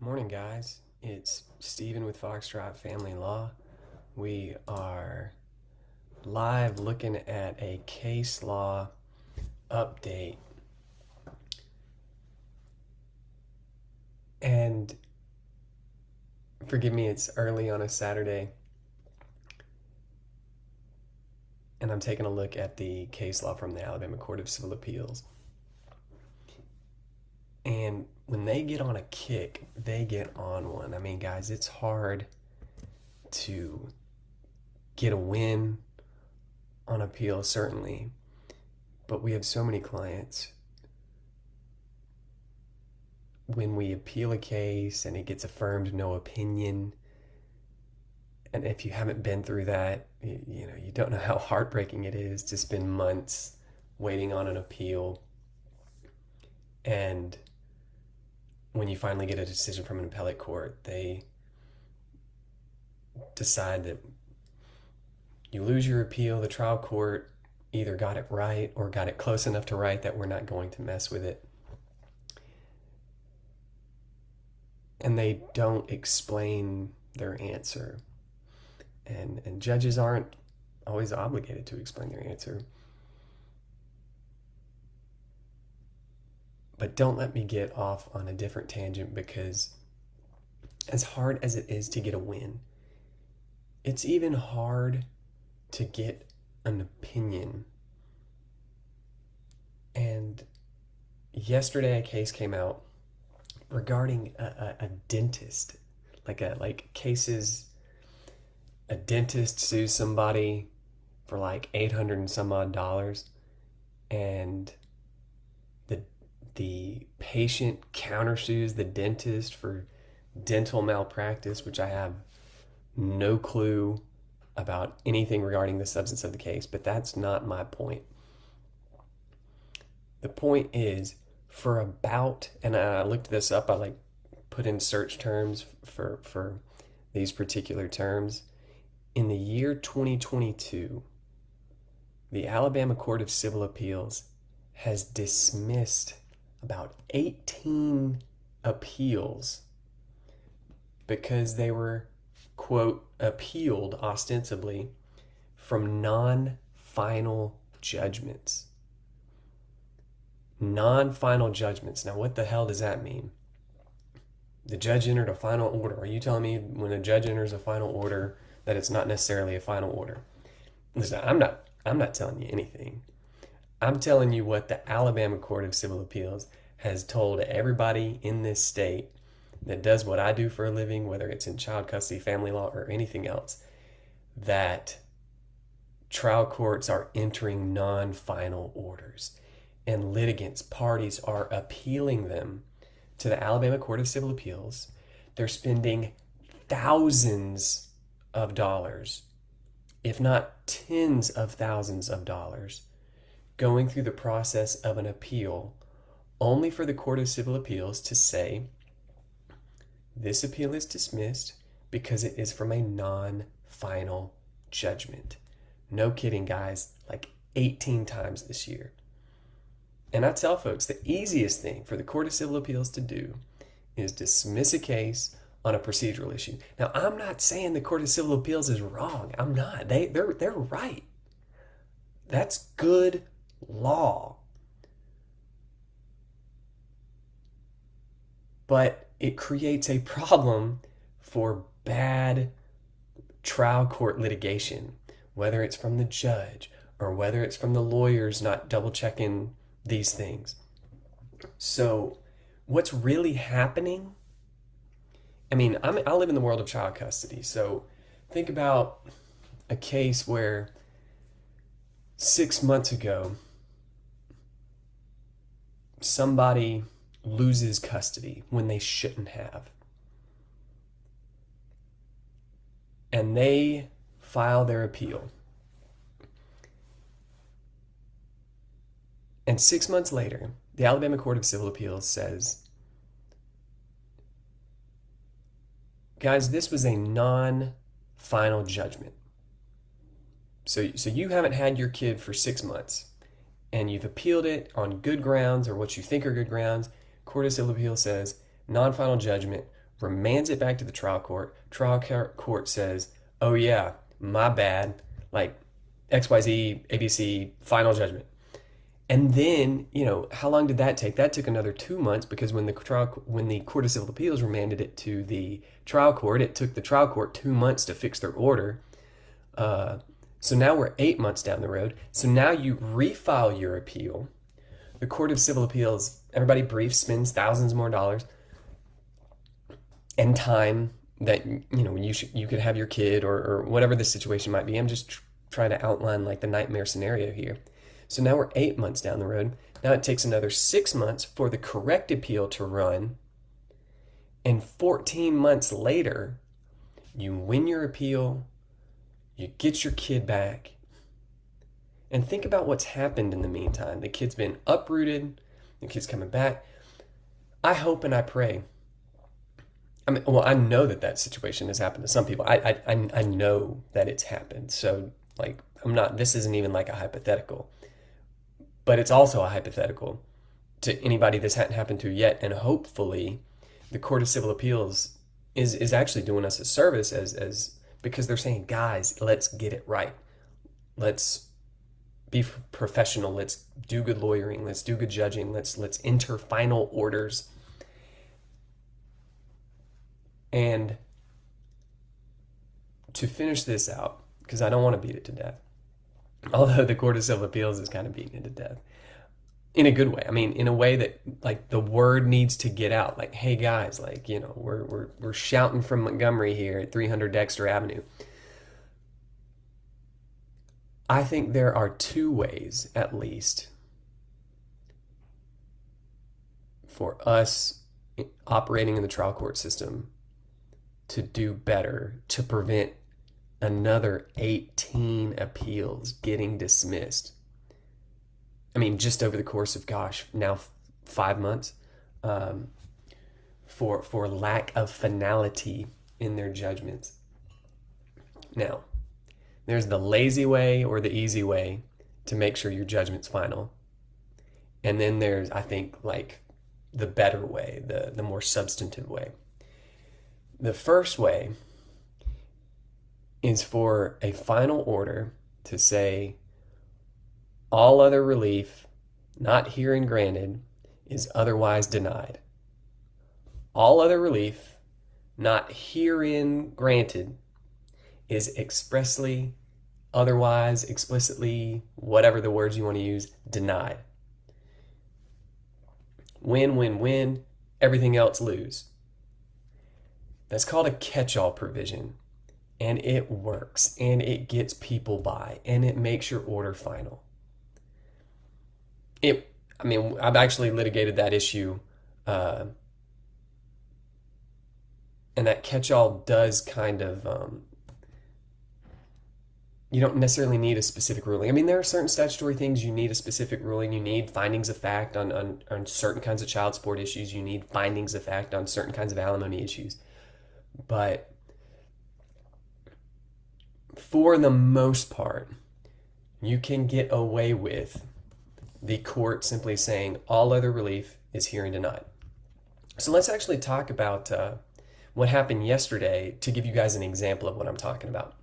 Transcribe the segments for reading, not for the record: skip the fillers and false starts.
Morning, guys. It's Steven with Foxtrot Family Law. We are live looking at a case law update. And forgive me, it's early on a Saturday. And I'm taking a look at the case law from the Alabama Court of Civil Appeals. And when they get on a kick, they get on one. I mean, guys, it's hard to get a win on appeal, certainly, but we have so many clients. When we appeal a case and it gets affirmed no opinion, and if you haven't been through that, you don't know how heartbreaking it is to spend months waiting on an appeal. And when you finally get a decision from an appellate court, they decide that you lose your appeal. The trial court either got it right or got it close enough to right that we're not going to mess with it. And they don't explain their answer. And judges aren't always obligated to explain their answer. But don't let me get off on a different tangent, because as hard as it is to get a win, it's even hard to get an opinion. And yesterday a case came out regarding a dentist, like cases. A dentist sues somebody for like $800 and some odd dollars, and the patient countersues the dentist for dental malpractice, which I have no clue about anything regarding the substance of the case, but that's not my point. The point is, for about, and I looked this up, I put in search terms for these particular terms. In the year 2022, the Alabama Court of Civil Appeals has dismissed about 18 appeals because they were, quote, appealed ostensibly from non-final judgments. Non-final judgments. Now, what the hell does that mean? The judge entered a final order. Are you telling me when a judge enters a final order that it's not necessarily a final order? Listen, I'm not telling you anything. I'm telling you what the Alabama Court of Civil Appeals has told everybody in this state that does what I do for a living, whether it's in child custody, family law, or anything else, that trial courts are entering non-final orders, and litigants, parties, are appealing them to the Alabama Court of Civil Appeals. They're spending thousands of dollars, if not tens of thousands of dollars, going through the process of an appeal, only for the Court of Civil Appeals to say, this appeal is dismissed because it is from a non-final judgment. No kidding, guys, like 18 times this year. And I tell folks, the easiest thing for the Court of Civil Appeals to do is dismiss a case on a procedural issue. Now, I'm not saying the Court of Civil Appeals is wrong. I'm not. They're right. That's good law. But it creates a problem for bad trial court litigation, whether it's from the judge or whether it's from the lawyers not double checking these things. So what's really happening? I mean, I live in the world of child custody. So think about a case where 6 months ago, somebody loses custody when they shouldn't have. And they file their appeal. And 6 months later, the Alabama Court of Civil Appeals says, guys, this was a non-final judgment. So you haven't had your kid for 6 months, and you've appealed it on good grounds, or what you think are good grounds. Court of Civil Appeals says, non-final judgment, remands it back to the trial court. Court says, oh yeah, my bad, like XYZ, ABC, final judgment. And then, how long did that take? That took another 2 months because when the Court of Civil Appeals remanded it to the trial court, it took the trial court 2 months to fix their order. So now we're 8 months down the road. So now you refile your appeal. The Court of Civil Appeals, everybody briefs, spends thousands more dollars and time that you could have your kid or whatever the situation might be. I'm just trying to outline like the nightmare scenario here. So now we're 8 months down the road. Now it takes another 6 months for the correct appeal to run. And 14 months later, you win your appeal, you get your kid back. And think about what's happened in the meantime. The kid's been uprooted, the kid's coming back. I hope and I pray. I know that situation has happened to some people. I know that it's happened. So like, this isn't even like a hypothetical. But it's also a hypothetical to anybody this hadn't happened to yet. And hopefully the Court of Civil Appeals is actually doing us a service as because they're saying, guys, let's get it right. Let's be professional. Let's do good lawyering. Let's do good judging. Let's enter final orders. And to finish this out, because I don't want to beat it to death, although the Court of Civil Appeals is kind of beating it to death in a good way. I mean, in a way that like the word needs to get out. Like, hey guys, like, we're shouting from Montgomery here at 300 Dexter Avenue. I think there are two ways, at least, for us operating in the trial court system to do better, to prevent another 18 appeals getting dismissed. I mean, just over the course of, now 5 months, for lack of finality in their judgments. Now, there's the lazy way or the easy way to make sure your judgment's final. And then there's, I think, like the better way, the more substantive way. The first way is for a final order to say all other relief not herein granted is otherwise denied. All other relief not herein granted is expressly, otherwise, explicitly, whatever the words you want to use, denied. Win, win, win, everything else lose. That's called a catch-all provision, and it works, and it gets people by, and it makes your order final. I've actually litigated that issue, and that catch-all does kind of, you don't necessarily need a specific ruling. I mean, there are certain statutory things you need a specific ruling. You need findings of fact on certain kinds of child support issues. You need findings of fact on certain kinds of alimony issues. But for the most part, you can get away with the court simply saying all other relief is herein denied. So let's actually talk about what happened yesterday to give you guys an example of what I'm talking about.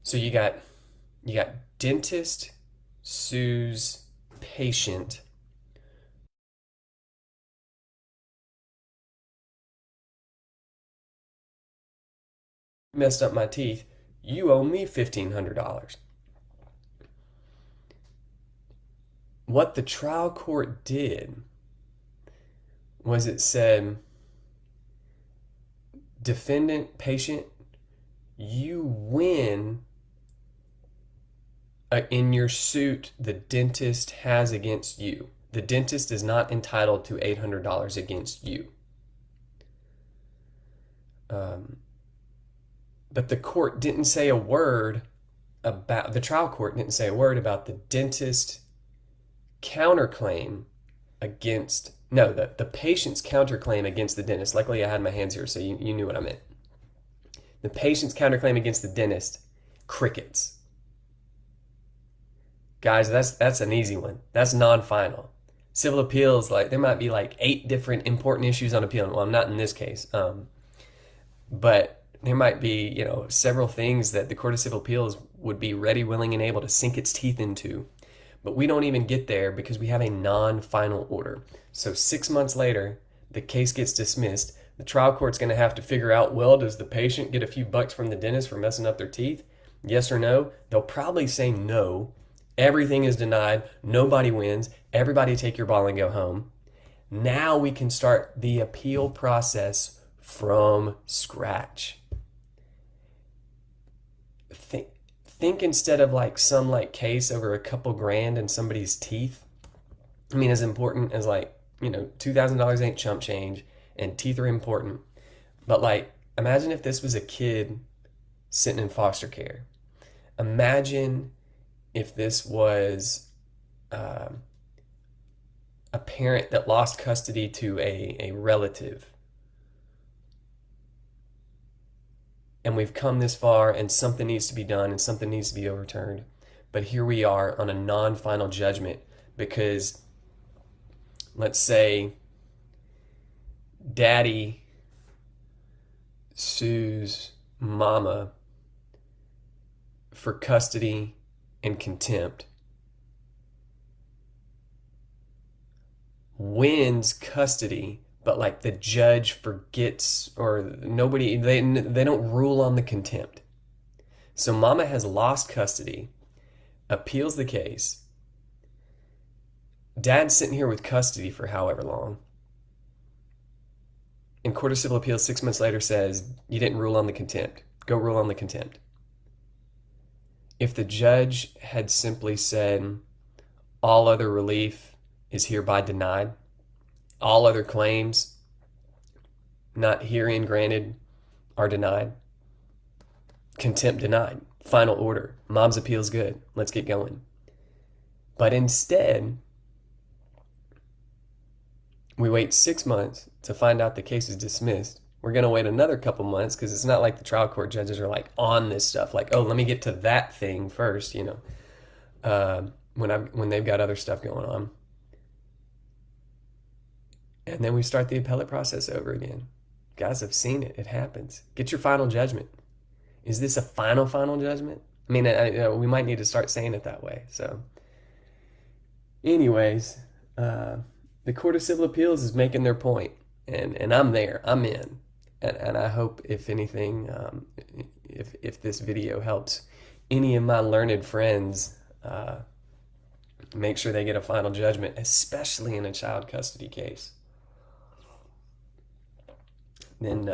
So you got dentist sues patient messed up my teeth, you owe me $1,500. What the trial court did was it said, defendant, patient, you win in your suit the dentist has against you. The dentist is not entitled to $800 against you. But the court didn't say a word about, the trial court didn't say a word about the dentist counterclaim against, no, the patient's counterclaim against the dentist. Luckily I had my hands here, so you knew what I meant. The patient's counterclaim against the dentist, crickets. Guys, that's an easy one. That's non-final. civil appeals, like there might be like 8 different important issues on appeal. Well, not in this case, but there might be, you know, several things that the Court of Civil Appeals would be ready, willing, and able to sink its teeth into. But we don't even get there because we have a non-final order. So 6 months later, the case gets dismissed. The trial court's going to have to figure out, well, does the patient get a few bucks from the dentist for messing up their teeth? Yes or no? They'll probably say no. Everything is denied. Nobody wins. Everybody take your ball and go home. Now we can start the appeal process from scratch. Think instead of like some like case over a couple grand in somebody's teeth. I mean, as important as like, you know, $2,000 ain't chump change and teeth are important. But like, imagine if this was a kid sitting in foster care. Imagine if this was a parent that lost custody to a relative. And we've come this far and something needs to be done and something needs to be overturned. But here we are on a non-final judgment because let's say daddy sues mama for custody and contempt, wins custody, but like the judge forgets or nobody, they don't rule on the contempt. So mama has lost custody, appeals the case. Dad's sitting here with custody for however long. And Court of Civil Appeals 6 months later says, you didn't rule on the contempt. Go rule on the contempt. If the judge had simply said, all other relief is hereby denied, all other claims not herein granted are denied, contempt denied, final order, mom's appeal's good, let's get going. But instead, we wait 6 months to find out the case is dismissed. We're going to wait another couple months because it's not like the trial court judges are like on this stuff. Like, oh, let me get to that thing first, you know, when they've got other stuff going on. And then we start the appellate process over again. Guys, I've seen it. It happens. Get your final judgment. Is this a final judgment? I mean, we might need to start saying it that way. So anyways, the Court of Civil Appeals is making their point, and I'm there. I'm in. And I hope, if anything, if this video helps any of my learned friends make sure they get a final judgment, especially in a child custody case, then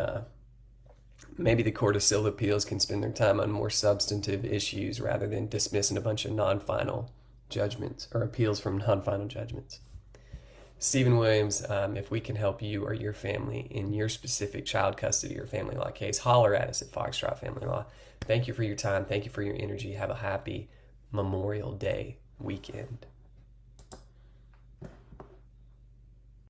maybe the Court of Civil Appeals can spend their time on more substantive issues rather than dismissing a bunch of non-final judgments or appeals from non-final judgments. Stephen Williams, if we can help you or your family in your specific child custody or family law case, holler at us at Foxtrot Family Law. Thank you for your time. Thank you for your energy. Have a happy Memorial Day weekend.